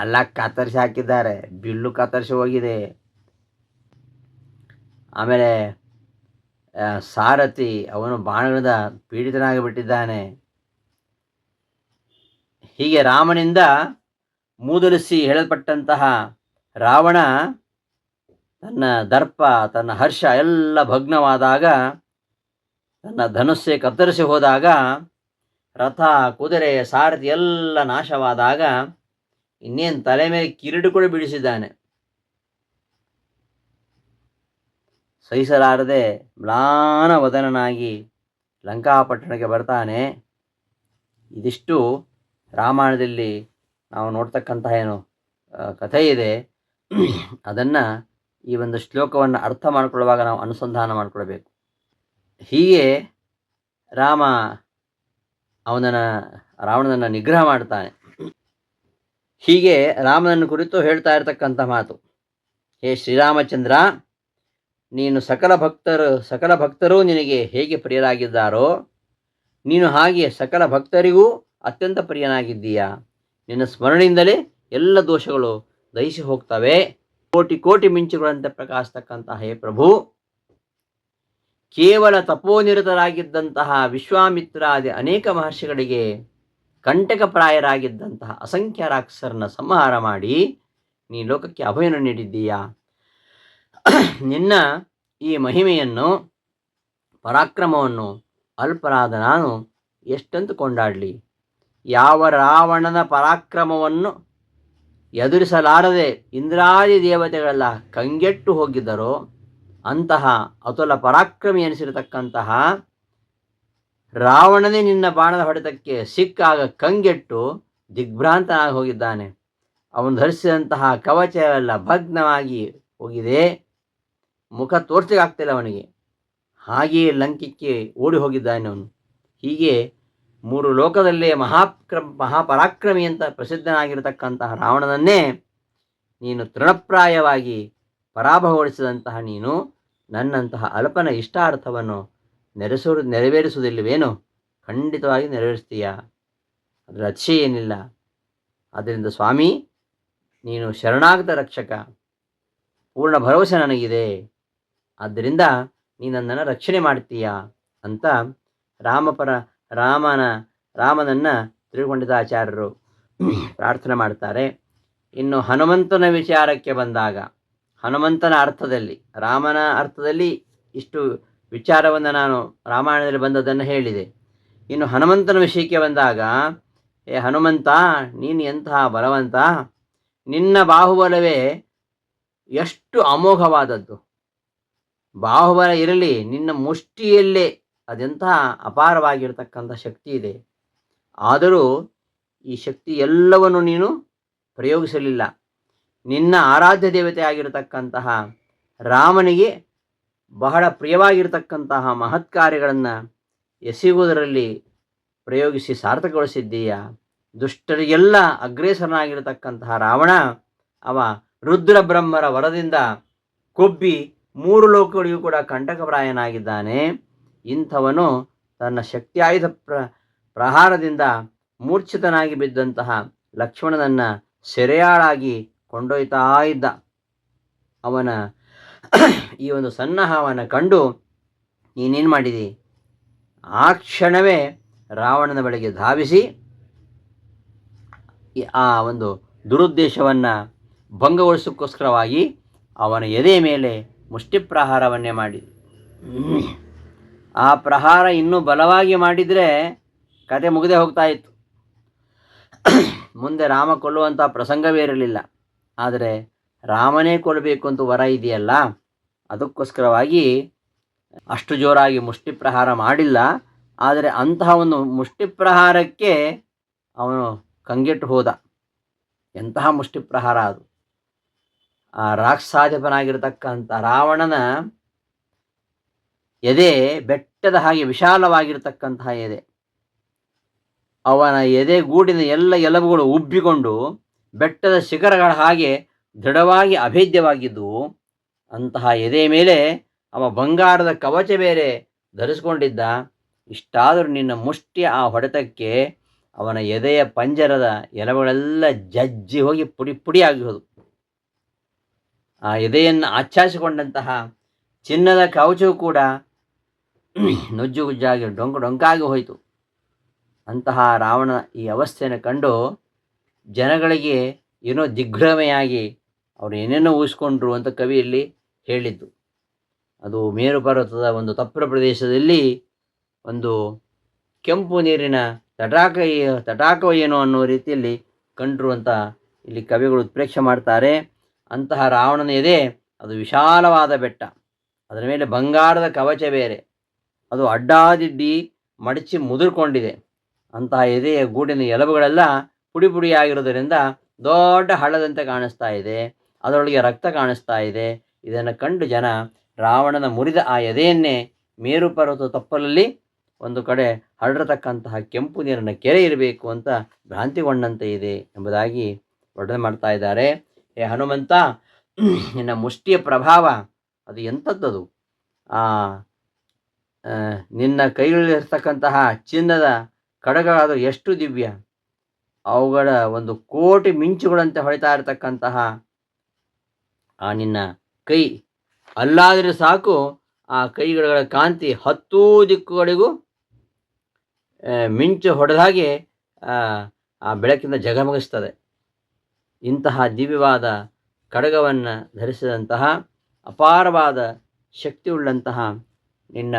ಎಲ್ಲ ಕತ್ತರಿಸಿ ಹಾಕಿದ್ದಾರೆ, ಬಿಲ್ಲು ಕತ್ತರಿಸಿ ಹೋಗಿದೆ. ಆಮೇಲೆ ಸಾರಥಿ ಅವನು ಬಾಣಗಳಿಂದ ಪೀಡಿತನಾಗಿಬಿಟ್ಟಿದ್ದಾನೆ. ಹೀಗೆ ರಾಮನಿಂದ ಮೂದಲಿಸಿ ಹೇಳಲ್ಪಟ್ಟಂತಹ ರಾವಣ ತನ್ನ ದರ್ಪ, ತನ್ನ ಹರ್ಷ ಎಲ್ಲ ಭಗ್ನವಾದಾಗ, ತನ್ನ ಧನುಸ್ಸೆ ಕತ್ತರಿಸಿ ಹೋದಾಗ, ರಥ, ಕುದುರೆ, ಸಾರಥಿ ಎಲ್ಲ ನಾಶವಾದಾಗ ಇನ್ನೇನು ತಲೆ ಮೇಲೆ ಕಿರೀಟ ಕೂಡ ಬಿಡಿಸಿದ್ದಾನೆ. ಸಹಿಸಲಾರದೆ ಮ್ಲಾನ ವದನನಾಗಿ ಲಂಕಾಪಟ್ಟಣಕ್ಕೆ ಬರ್ತಾನೆ. ಇದಿಷ್ಟು ರಾಮಾಯಣದಲ್ಲಿ ನಾವು ನೋಡ್ತಕ್ಕಂತಹ ಏನು ಕಥೆ ಇದೆ, ಅದನ್ನು ಈ ಒಂದು ಶ್ಲೋಕವನ್ನು ಅರ್ಥ ಮಾಡಿಕೊಳ್ಳುವಾಗ ನಾವು ಅನುಸಂಧಾನ ಮಾಡಿಕೊಳ್ಬೇಕು. ಹೀಗೆ ರಾವಣನನ್ನು ನಿಗ್ರಹ ಮಾಡ್ತಾನೆ. ಹೀಗೆ ರಾಮನನ್ನು ಕುರಿತು ಹೇಳ್ತಾ ಇರತಕ್ಕಂಥ ಮಾತು, ಹೇ ಶ್ರೀರಾಮಚಂದ್ರ, ನೀನು ಸಕಲ ಭಕ್ತರೂ ನಿನಗೆ ಹೇಗೆ ಪ್ರಿಯರಾಗಿದ್ದಾರೋ ನೀನು ಹಾಗೆ ಸಕಲ ಭಕ್ತರಿಗೂ ಅತ್ಯಂತ ಪ್ರಿಯನಾಗಿದ್ದೀಯಾ. ನಿನ್ನ ಸ್ಮರಣೆಯಿಂದಲೇ ಎಲ್ಲ ದೋಷಗಳು ದಹಿಸಿ ಹೋಗ್ತವೆ. ಕೋಟಿ ಕೋಟಿ ಮಿಂಚುಗಳಂತೆ ಪ್ರಕಾಶಿಸ್ತಕ್ಕಂತಹ ಹೇ ಪ್ರಭು, ಕೇವಲ ತಪೋನಿರತರಾಗಿದ್ದಂತಹ ವಿಶ್ವಾಮಿತ್ರಾದಿ ಅನೇಕ ಮಹರ್ಷಿಗಳಿಗೆ ಕಂಟಕಪ್ರಾಯರಾಗಿದ್ದಂತಹ ಅಸಂಖ್ಯ ರಾಕ್ಷಸರನ್ನು ಸಂಹಾರ ಮಾಡಿ ನೀ ಲೋಕಕ್ಕೆ ಅಭಯವನ್ನು ನೀಡಿದ್ದೀಯಾ. ನಿನ್ನ ಈ ಮಹಿಮೆಯನ್ನು, ಪರಾಕ್ರಮವನ್ನು ಅಲ್ಪನಾದ ನಾನು ಎಷ್ಟಂತ ಕೊಂಡಾಡಲಿ. ಯಾವ ರಾವಣನ ಪರಾಕ್ರಮವನ್ನು ಎದುರಿಸಲಾರದೆ ಇಂದ್ರಾದಿ ದೇವತೆಗಳೆಲ್ಲ ಕಂಗೆಟ್ಟು ಹೋಗಿದ್ದರೋ ಅಂತಹ ಅತುಲ ಪರಾಕ್ರಮಿ ಎನಿಸಿರತಕ್ಕಂತಹ ರಾವಣನೇ ನಿನ್ನ ಬಾಣದ ಹೊಡೆತಕ್ಕೆ ಸಿಕ್ಕಾಗ ಕಂಗೆಟ್ಟು ದಿಗ್ಭ್ರಾಂತನಾಗಿ ಹೋಗಿದ್ದಾನೆ. ಅವನು ಧರಿಸಿದಂತಹ ಕವಚವೆಲ್ಲ ಭಗ್ನವಾಗಿ ಹೋಗಿದೆ. ಮುಖ ತೋರ್ಸಲಿಕ್ಕೆ ಆಗ್ತಿಲ್ಲ ಅವನಿಗೆ. ಹಾಗೆಯೇ ಲಂಕಿಕ್ಕೆ ಓಡಿ ಹೋಗಿದ್ದಾನೆ ಅವನು. ಹೀಗೆ 3 ಲೋಕದಲ್ಲೇ ಮಹಾಪರಾಕ್ರಮಿ ಅಂತ ಪ್ರಸಿದ್ಧನಾಗಿರತಕ್ಕಂತಹ ರಾವಣನನ್ನೇ ನೀನು ತೃಣಪ್ರಾಯವಾಗಿ ಪರಾಭವಗೊಳಿಸಿದಂತಹ ನೀನು ನನ್ನಂತಹ ಅಲ್ಪನ ಇಷ್ಟಾರ್ಥವನ್ನು ನೆರವೇರಿಸುವುದಿಲ್ಲವೇನು? ಖಂಡಿತವಾಗಿ ನೆರವೇರಿಸ್ತೀಯ, ಅದರ ಅತಿಶಯ ಏನಿಲ್ಲ. ಆದ್ದರಿಂದ ಸ್ವಾಮಿ, ನೀನು ಶರಣಾಗತ ರಕ್ಷಕ, ಪೂರ್ಣ ಭರವಸೆ ನನಗಿದೆ, ಆದ್ದರಿಂದ ನೀನು ನನ್ನನ್ನು ರಕ್ಷಣೆ ಮಾಡ್ತೀಯ ಅಂತ ರಾಮನನ್ನು ತಿರುಗೊಂಡಿತಾಚಾರ್ಯರು ಪ್ರಾರ್ಥನೆ ಮಾಡ್ತಾರೆ. ಇನ್ನು ಹನುಮಂತನ ವಿಚಾರಕ್ಕೆ ಬಂದಾಗ, ಹನುಮಂತನ ಅರ್ಥದಲ್ಲಿ, ರಾಮನ ಅರ್ಥದಲ್ಲಿ ಇಷ್ಟು ವಿಚಾರವನ್ನು ನಾನು ರಾಮಾಯಣದಲ್ಲಿ ಬಂದದ್ದನ್ನು ಹೇಳಿದೆ. ಇನ್ನು ಹನುಮಂತನ ವಿಷಯಕ್ಕೆ ಬಂದಾಗ, ಹನುಮಂತ, ನೀನು ಎಂತಹ ಬಲವಂತ, ನಿನ್ನ ಬಾಹುಬಲವೇ ಎಷ್ಟು ಅಮೋಘವಾದದ್ದು. ಬಾಹುಬಲ ಇರಲಿ, ನಿನ್ನ ಮುಷ್ಟಿಯಲ್ಲೇ ಅದೆಂತಹ ಅಪಾರವಾಗಿರತಕ್ಕಂಥ ಶಕ್ತಿ ಇದೆ. ಆದರೂ ಈ ಶಕ್ತಿ ಎಲ್ಲವನ್ನು ನೀನು ಪ್ರಯೋಗಿಸಲಿಲ್ಲ. ನಿನ್ನ ಆರಾಧ್ಯ ದೇವತೆ ಆಗಿರತಕ್ಕಂತಹ ರಾಮನಿಗೆ ಬಹಳ ಪ್ರಿಯವಾಗಿರತಕ್ಕಂತಹ ಮಹತ್ ಕಾರ್ಯಗಳನ್ನು ಎಸಗುವುದರಲ್ಲಿ ಪ್ರಯೋಗಿಸಿ ಸಾರ್ಥಕಗೊಳಿಸಿದ್ದೀಯ. ದುಷ್ಟರಿಗೆಲ್ಲ ಅಗ್ರೇಸರನಾಗಿರತಕ್ಕಂತಹ ರಾವಣ, ಅವ ರುದ್ರ ಬ್ರಹ್ಮರ ವರದಿಂದ ಕೊಬ್ಬಿ 3 ಲೋಕಗಳಿಗೂ ಕೂಡ ಕಂಟಕಪ್ರಾಯನಾಗಿದ್ದಾನೆ. ಇಂಥವನು ತನ್ನ ಶಕ್ತಿಯಾಯುಧ ಪ್ರಹಾರದಿಂದ ಮೂರ್ಛಿತನಾಗಿ ಬಿದ್ದಂತಹ ಲಕ್ಷ್ಮಣನನ್ನು ಸೆರೆಯಾಳಾಗಿ ಕೊಂಡೊಯ್ತಾ ಇದ್ದ. ಅವನ ಈ ಒಂದು ಸನ್ನಾಹವನ್ನು ಕಂಡು ನೀನೇನು ಮಾಡಿದಿ? ಆ ಕ್ಷಣವೇ ರಾವಣನ ಬಳಿಗೆ ಧಾವಿಸಿ ಆ ಒಂದು ದುರುದ್ದೇಶವನ್ನು ಭಂಗಗೊಳಿಸೋಕ್ಕೋಸ್ಕರವಾಗಿ ಅವನ ಎದೆ ಮೇಲೆ ಮುಷ್ಟಿಪ್ರಹಾರವನ್ನೇ ಮಾಡಿದೆ. ಆ ಪ್ರಹಾರ ಇನ್ನೂ ಬಲವಾಗಿ ಮಾಡಿದರೆ ಕತೆ ಮುಗಿದೇ ಹೋಗ್ತಾ ಇತ್ತು. ಮುಂದೆ ರಾಮ ಕೊಲ್ಲುವಂಥ ಪ್ರಸಂಗವೇ ಇರಲಿಲ್ಲ. ಆದರೆ ರಾಮನೇ ಕೊಲ್ಲಬೇಕು ಅಂತ ವರ ಇದೆಯಲ್ಲ, ಅದಕ್ಕೋಸ್ಕರವಾಗಿ ಅಷ್ಟು ಜೋರಾಗಿ ಮುಷ್ಟಿಪ್ರಹಾರ ಮಾಡಿಲ್ಲ. ಆದರೆ ಅಂತಹ ಒಂದು ಮುಷ್ಟಿಪ್ರಹಾರಕ್ಕೆ ಅವನು ಕಂಗೆಟ್ಟು ಹೋದ. ಎಂತಹ ಮುಷ್ಟಿಪ್ರಹಾರ ಅದು! ಆ ರಾಕ್ಷಸಾಧಿಪನಾಗಿರ್ತಕ್ಕಂಥ ರಾವಣನ ಎದೆ ಬೆಟ್ಟದ ಹಾಗೆ ವಿಶಾಲವಾಗಿರ್ತಕ್ಕಂತಹ ಎದೆ. ಅವನ ಎದೆಗೂಡಿನ ಎಲ್ಲ ಎಲುಬುಗಳು ಉಬ್ಬಿಕೊಂಡು ಬೆಟ್ಟದ ಶಿಖರಗಳ ಹಾಗೆ ದೃಢವಾಗಿ ಅಭೇದ್ಯವಾಗಿದ್ದವು. ಅಂತಹ ಎದೆ ಮೇಲೆ ಅವ ಬಂಗಾರದ ಕವಚ ಬೇರೆ ಧರಿಸಿಕೊಂಡಿದ್ದ. ಇಷ್ಟಾದರೂ ನಿನ್ನ ಮುಷ್ಟಿಯ ಆ ಹೊಡೆತಕ್ಕೆ ಅವನ ಎದೆಯ ಪಂಜರದ ಎಲುಬುಗಳೆಲ್ಲ ಜಜ್ಜಿ ಹೋಗಿ ಪುಡಿ ಪುಡಿಯಾಗಿ ಹೋದವು. ಆ ಎದೆಯನ್ನು ಆಚ್ಛಾಸಿಕೊಂಡಂತಹ ಚಿನ್ನದ ಕವಚವು ಕೂಡ ನುಜ್ಜುಗುಜ್ಜಾಗಿ ಡೊಂಕಾಗಿ ಹೋಯಿತು. ಅಂತಹ ರಾವಣ ಈ ಅವಸ್ಥೆಯನ್ನು ಕಂಡು ಜನಗಳಿಗೆ ಏನೋ ದಿಗ್ಭ್ರಮೆಯಾಗಿ ಅವರು ಏನೇನೋ ಊಹಿಸ್ಕೊಂಡ್ರು ಅಂತ ಕವಿಯಲ್ಲಿ ಹೇಳಿದ್ದು. ಅದು ಮೇರು ಪರ್ವತದ ಒಂದು ತಪ್ಪಲ ಪ್ರದೇಶದಲ್ಲಿ ಒಂದು ಕೆಂಪು ನೀರಿನ ತಟಾಕ ಏನೋ ಅನ್ನೋ ರೀತಿಯಲ್ಲಿ ಕಂಡ್ರು ಅಂತ ಇಲ್ಲಿ ಕವಿಗಳು ಉತ್ಪ್ರೇಕ್ಷೆ ಮಾಡ್ತಾರೆ. ಅಂತಹ ರಾವಣನ ಎದೆ ಅದು ವಿಶಾಲವಾದ ಬೆಟ್ಟ, ಅದರ ಮೇಲೆ ಬಂಗಾರದ ಕವಚ ಬೇರೆ, ಅದು ಅಡ್ಡಾದಿಡ್ಡಿ ಮಡಚಿ ಮುದುರ್ಕೊಂಡಿದೆ. ಅಂತಹ ಎದೆಯ ಗೂಡಿನ ಎಲುಬುಗಳೆಲ್ಲ ಪುಡಿ ಪುಡಿಯಾಗಿರೋದರಿಂದ ದೊಡ್ಡ ಹಳ್ಳದಂತೆ ಕಾಣಿಸ್ತಾ ಇದೆ, ಅದರೊಳಗೆ ರಕ್ತ ಕಾಣಿಸ್ತಾ ಇದೆ. ಇದನ್ನು ಕಂಡು ಜನ ರಾವಣನ ಮುರಿದ ಆ ಎದೆಯನ್ನೇ ಮೇರು ಪರ್ವತ ತಪ್ಪಲಲ್ಲಿ ಒಂದು ಕಡೆ ಹರಡತಕ್ಕಂತಹ ಕೆಂಪು ನೀರಿನ ಕೆರೆ ಇರಬೇಕು ಅಂತ ಭ್ರಾಂತಿಗೊಂಡಂತೆ ಇದೆ ಎಂಬುದಾಗಿ ವರ್ಣನೆ ಮಾಡ್ತಾ ಇದ್ದಾರೆ. ಹೇ ಹನುಮಂತ, ನಿನ್ನ ಮುಷ್ಟಿಯ ಪ್ರಭಾವ ಅದು ಎಂಥದ್ದದು! ನಿನ್ನ ಕೈಗಳಲ್ಲಿರ್ತಕ್ಕಂತಹ ಚಿನ್ನದ ಖಡ್ಗಗಳು ಎಷ್ಟು ದಿವ್ಯ! ಅವುಗಳ ಒಂದು ಕೋಟಿ ಮಿಂಚುಗಳಂತೆ ಹೊಳಿತಾ ಇರತಕ್ಕಂತಹ ಆ ನಿನ್ನ ಕೈ ಅಲ್ಲಾದರೆ ಸಾಕು, ಆ ಕೈಗಳ ಕಾಂತಿ 10 ದಿಕ್ಕುಗಳಿಗೂ ಮಿಂಚು ಹೊಡೆದ ಹಾಗೆ ಆ ಬೆಳಕಿಂದ ಜಗಮಗಿಸ್ತದೆ. ಇಂತಹ ದಿವ್ಯವಾದ ಖಡ್ಗವನ್ನು ಧರಿಸಿದಂತಹ ಅಪಾರವಾದ ಶಕ್ತಿಯುಳ್ಳಂತಹ ನಿನ್ನ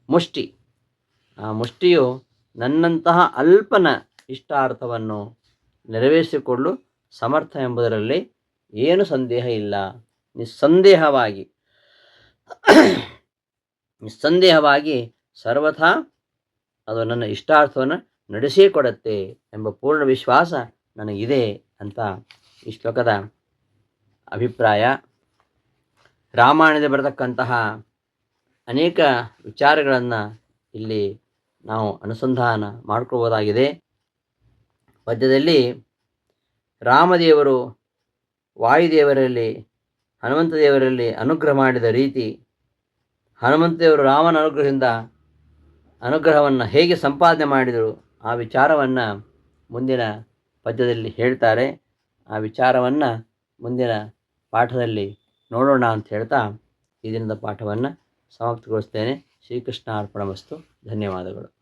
ಮುಷ್ಟಿ, ಆ ಮುಷ್ಟಿಯು ನನ್ನಂತಹ ಅಲ್ಪನ ಇಷ್ಟಾರ್ಥವನ್ನು ನೆರವೇರಿಸಿಕೊಳ್ಳಲು ಸಮರ್ಥ ಎಂಬುದರಲ್ಲಿ ಏನು ಸಂದೇಹ ಇಲ್ಲ. ನಿಸ್ಸಂದೇಹವಾಗಿ ಸರ್ವಥಾ ಅದು ನನ್ನ ಇಷ್ಟಾರ್ಥವನ್ನು ನಡೆಸೇ ಕೊಡುತ್ತೆ ಎಂಬ ಪೂರ್ಣ ವಿಶ್ವಾಸ ನನಗಿದೆ ಅಂತ ಈ ಶ್ಲೋಕದ ಅಭಿಪ್ರಾಯ. ರಾಮಾಯಣದಲ್ಲಿ ಬರತಕ್ಕಂತಹ ಅನೇಕ ವಿಚಾರಗಳನ್ನು ಇಲ್ಲಿ ನಾವು ಅನುಸಂಧಾನ ಮಾಡ್ಕೋಬೋದಾಗಿದೆ. ಪದ್ಯದಲ್ಲಿ ರಾಮದೇವರು ವಾಯುದೇವರಲ್ಲಿ ಹನುಮಂತ ದೇವರಲ್ಲಿ ಅನುಗ್ರಹ ಮಾಡಿದ ರೀತಿ, ಹನುಮಂತ ದೇವರು ರಾಮನ ಅನುಗ್ರಹವನ್ನು ಹೇಗೆ ಸಂಪಾದನೆ ಮಾಡಿದರು ಆ ವಿಚಾರವನ್ನು ಮುಂದಿನ ಪದ್ಯದಲ್ಲಿ ಹೇಳ್ತಾರೆ. ಆ ವಿಚಾರವನ್ನು ಮುಂದಿನ ಪಾಠದಲ್ಲಿ ನೋಡೋಣ ಅಂತ ಹೇಳ್ತಾ ಈ ದಿನದ ಪಾಠವನ್ನು ಸಮಾಪ್ತಿಗೊಳಿಸ್ತೇನೆ. ಶ್ರೀಕೃಷ್ಣ ಅರ್ಪಣಮಸ್ತು. ಧನ್ಯವಾದಗಳು.